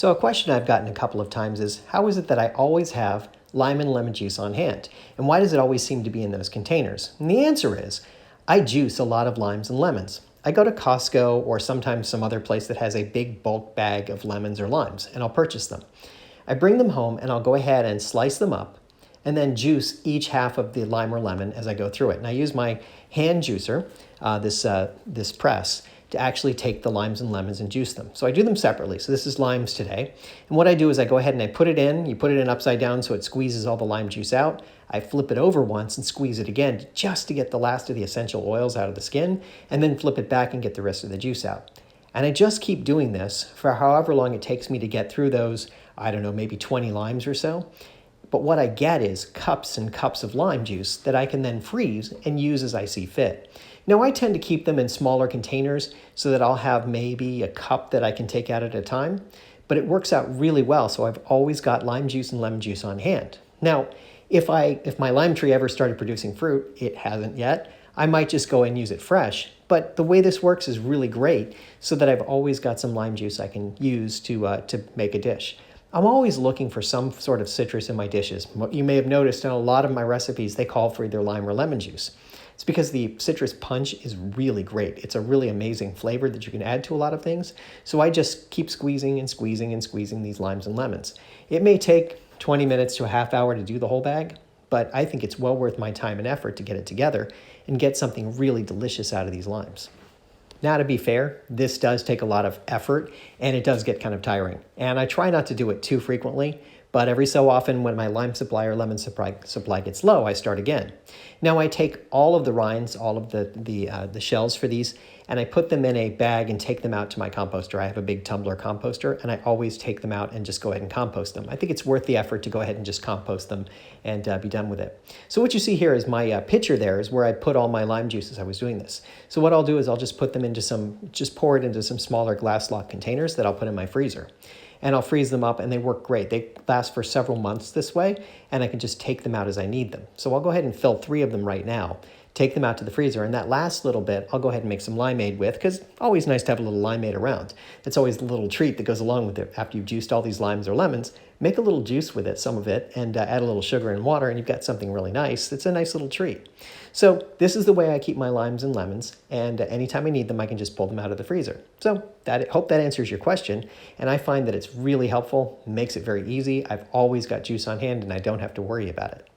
So a question I've gotten a couple of times is, how is it that I always have lime and lemon juice on hand? And why does it always seem to be in those containers? And the answer is, I juice a lot of limes and lemons. I go to Costco or sometimes some other place that has a big bulk bag of lemons or limes, and I'll purchase them. I bring them home and I'll go ahead and slice them up and then juice each half of the lime or lemon as I go through it. And I use my hand juicer, this press, to actually take the limes and lemons and juice them. So I do them separately. So this is limes today. And what I do is I go ahead and I put it in. You put it in upside down so it squeezes all the lime juice out. I flip it over once and squeeze it again just to get the last of the essential oils out of the skin, and then flip it back and get the rest of the juice out. And I just keep doing this for however long it takes me to get through those, I don't know, maybe 20 limes or so. But what I get is cups and cups of lime juice that I can then freeze and use as I see fit. Now, I tend to keep them in smaller containers so that I'll have maybe a cup that I can take out at a time, but it works out really well, so I've always got lime juice and lemon juice on hand. Now, if my lime tree ever started producing fruit, it hasn't yet, I might just go and use it fresh. But the way this works is really great so that I've always got some lime juice I can use to make a dish. I'm always looking for some sort of citrus in my dishes. You may have noticed in a lot of my recipes, they call for either lime or lemon juice. It's because the citrus punch is really great. It's a really amazing flavor that you can add to a lot of things. So I just keep squeezing and squeezing and squeezing these limes and lemons. It may take 20 minutes to a half hour to do the whole bag, but I think it's well worth my time and effort to get it together and get something really delicious out of these limes. Now, to be fair, this does take a lot of effort and it does get kind of tiring. And I try not to do it too frequently, but every so often when my lime supply or lemon supply gets low, I start again. Now I take all of the rinds, all of the shells for these, and I put them in a bag and take them out to my composter. I have a big tumbler composter, and I always take them out and just go ahead and compost them. I think it's worth the effort to go ahead and just compost them and be done with it. So what you see here is my pitcher there is where I put all my lime juice as I was doing this. So what I'll do is I'll just put them into just pour it into some smaller glass lock containers that I'll put in my freezer. And I'll freeze them up, and they work great. They last for several months this way, and I can just take them out as I need them. So I'll go ahead and fill 3 of them right now, take them out to the freezer, and that last little bit I'll go ahead and make some limeade with, because always nice to have a little limeade around. It's always a little treat that goes along with it. After you've juiced all these limes or lemons, make a little juice with it, some of it, and add a little sugar and water, and you've got something really nice. It's a nice little treat. So this is the way I keep my limes and lemons, and anytime I need them, I can just pull them out of the freezer. So hope that answers your question, and I find that it's really helpful, makes it very easy. I've always got juice on hand, and I don't have to worry about it.